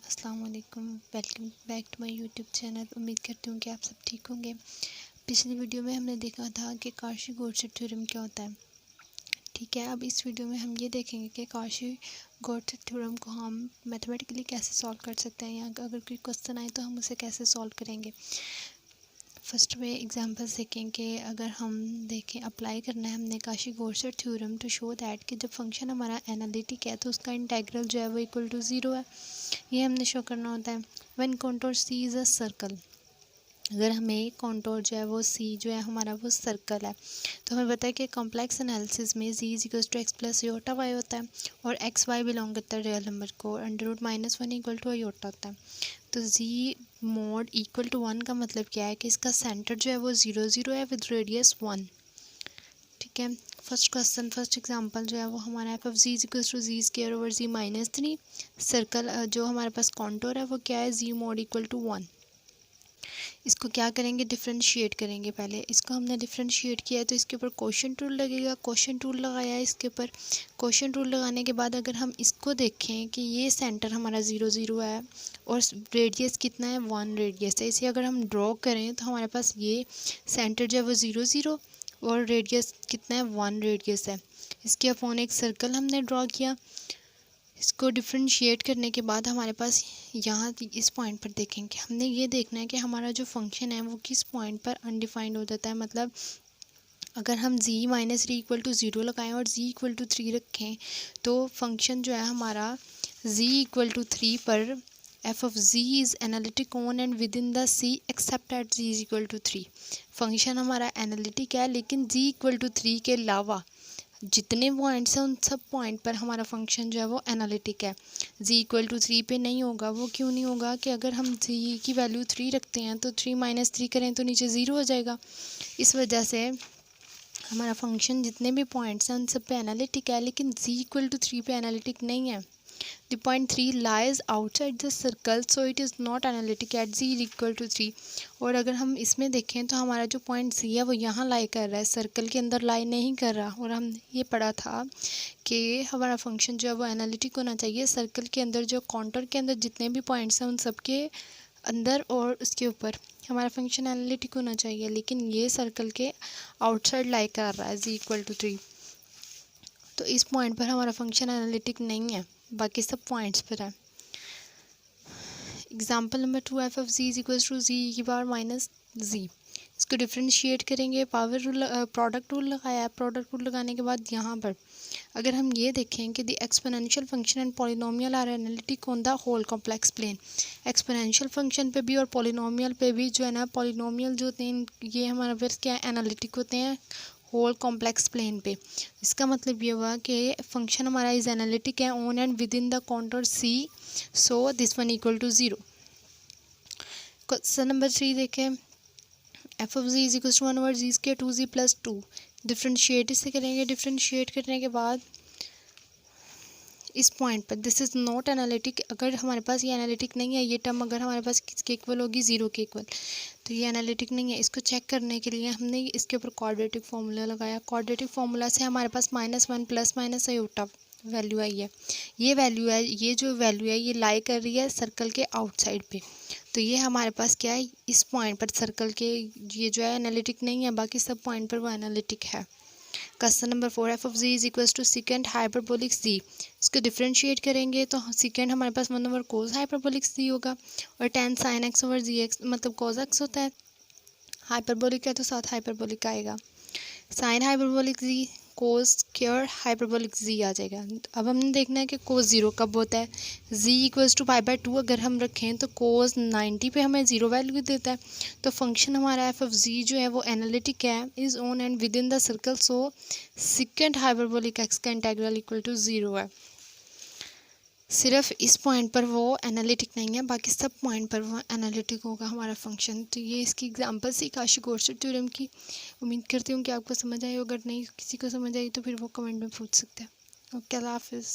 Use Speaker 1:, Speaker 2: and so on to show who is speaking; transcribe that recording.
Speaker 1: अस्सलाम वालेकुम, welcome back to my YouTube channel. उम्मीद करती हूँ कि आप सब ठीक होंगे। पिछली वीडियो में हमने देखा था कि काशी-गोरचेट थ्योरम क्या होता है। ठीक है, अब इस वीडियो में हम ये देखेंगे कि काशी-गोरचेट थ्योरम को हम मैथमेटिकली कैसे सॉल्व कर सकते हैं, या अगर कोई क्वेश्चन आए तो हम उसे कैसे सॉल्व करेंगे। फर्स्ट में एग्जांपल्स देखें कि अगर हम देखें अप्लाई करना है हमने काशी-गोरचेट थ्योरम टू शो दैट कि जब फंक्शन हमारा एनालिटिक है तो उसका इंटेग्रल जो है वो इक्वल टू 0 है। ये हमने शो करना होता है। When contour C is a circle, अगर हमें कॉन्टूर जो है वो सी जो है हमारा वो सर्कल है, तो हमें पता है कि कॉम्प्लेक्स एनालिसिस में z is equal to x plus iota y होता है और एक्स वाई बिलोंग करता है रियल नंबर को, under root -1 equal to iota होता है। तो जी मोड इक्वल टू 1 का मतलब क्या है कि इसका सेंटर जो है वो 0 0 है विद रेडियस 1। ठीक है, फर्स्ट एग्जांपल जो है वो हमारा f of z is equal to z square over z -3। Circle जो हमारे पास कॉन्टूर है वो क्या है, जी मोड इक्वल टू 1। इसको क्या करेंगे, डिफरेंशिएट करेंगे। पहले इसको हमने डिफरेंशिएट किया है तो इसके ऊपर क्वोशंट रूल लगेगा। क्वोशंट रूल लगाया है इसके ऊपर। क्वोशंट रूल लगाने के बाद अगर हम इसको देखें कि ये सेंटर हमारा 0 0 है और रेडियस कितना है, 1 रेडियस है। इसे अगर हम ड्रॉ करें तो हमारे पास ये सेंटर जो है वो 0 0 और रेडियस कितना है, 1 रेडियस है। इसके अपॉन एक सर्कल हमने ड्रॉ किया। इसको डिफरेंशिएट करने के बाद हमारे पास यहाँ इस पॉइंट पर देखेंगे, हमने ये देखना है कि हमारा जो फंक्शन है वो किस पॉइंट पर अनडिफाइंड हो जाता है। मतलब अगर हम z -3 इक्वल टू 0 लगाएं और z इक्वल टू 3 रखें तो फंक्शन जो है हमारा z इक्वल टू 3 पर f of z is analytic on and within the c except at z is equal to 3। Function हमारा एनालिटिक है लेकिन z इक्वल टू 3 के अलावा जितने पॉइंट्स हैं उन सब पॉइंट पर हमारा फंक्शन जो है वो एनालिटिक है। z इक्वल टू 3 पे नहीं होगा। वो क्यों नहीं होगा कि अगर हम z की वैल्यू 3 रखते हैं तो 3 -3 करें तो नीचे 0 हो जाएगा। इस वजह से हमारा फंक्शन जितने भी पॉइंट्स हैं उन सब पे एनालिटिक है, लेकिन z इक्वल टू 3 पे एनालिटिक नहीं है। The point 3 lies outside the circle, so it is not analytic at z equal to 3। और अगर हम इसमें देखें तो हमारा जो पॉइंट c है वो यहाँ लाई कर रहा है, सर्कल के अंदर लाई नहीं कर रहा। और हम ये पढ़ा था कि हमारा फंक्शन जो है वो एनालिटिक होना चाहिए सर्कल के अंदर, जो कॉन्टूर के अंदर जितने भी पॉइंट्स हैं उन सब के अंदर और उसके ऊपर हमारा फंक्शन एनालिटिक होना चाहिए, लेकिन ये सर्कल के आउटसाइड लाई कर रहा है z इक्वल टू 3। तो इस पॉइंट पर हमारा फंक्शन एनालिटिक नहीं है, बाकी सब पॉइंट्स पर है। Example number 2, f of z is equal to z की पावर माइनस जी। इसको डिफरेंशिएट करेंगे। पावर रूल प्रोडक्ट रूल लगाया है। प्रोडक्ट रूल लगाने के बाद यहाँ पर अगर हम ये देखें कि the exponential function and polynomial are analytic on the whole complex plane. Exponential function पे भी और पॉलिनोमियल पे भी जो है ना, पॉलिनोमियल जो होते हैं ये हमारा फिर क्या एनालिटिक होते हैं होल कॉम्प्लेक्स प्लेन पे। इसका मतलब ये हुआ कि फंक्शन हमारा इज एनालिटिक है on and within the contour C, so this one equal to 0। Question number 3 देखें, f of z is equal to 1 over z square 2z plus 2। Differentiate इससे करेंगे। डिफ्रेंशिएट करने के बाद इस पॉइंट पर दिस इज़ नॉट एनालिटिक। अगर हमारे पास ये एनालिटिक नहीं है, ये टर्म अगर हमारे पास किसके इक्वल होगी, 0 के इक्वल, तो ये एनालिटिक नहीं है। इसको चेक करने के लिए हमने इसके ऊपर क्वाड्रेटिक फार्मूला लगाया। क्वाड्रेटिक फार्मूला से हमारे पास -1 प्लस माइनस आयोटा वैल्यू आई है। ये वैल्यू है, ये जो वैल्यू है ये लाई कर रही है सर्कल के आउटसाइड पे। तो ये हमारे पास क्या है, इस पॉइंट पर सर्कल के ये जो है एनालिटिक नहीं है, बाकी सब पॉइंट पर वो एनालिटिक है। Question number 4, f of z is equal to second hyperbolic z. इसको डिफरेंशिएट करेंगे तो सेकेंड हमारे पास 1 ओवर कोस हाइपरबोलिक जी होगा और tan साइन एक्स ओवर जी एक्स मतलब कोस एक्स होता है। हाइपरबोलिक है तो साथ हाइपरबोलिक आएगा। साइन हाइपरबोलिक जी कोस स्क्वायर हाइपरबोलिक जी आ जाएगा। अब हमने देखना है कि कोस 0 कब होता है। जी इक्वल्स टू π/2 अगर हम रखें तो कोस 90 पे हमें 0 वैल्यू देता है। तो फंक्शन हमारा एफ ऑफ जी जो है वो एनालिटिक है, is on and within the circle, so second hyperbolic x का इंटीग्रल इक्वल टू 0 है। सिर्फ इस पॉइंट पर वो एनालिटिक नहीं है, बाकी सब पॉइंट पर वो एनालिटिक होगा हमारा फंक्शन। तो ये इसकी एग्जांपल थी काशी-गोरचेट थ्योरम की। उम्मीद करती हूँ कि आपको समझ आई। अगर नहीं किसी को समझ आई तो फिर वो कमेंट में पूछ सकते हैं। ओके, अल्लाह हाफिज़।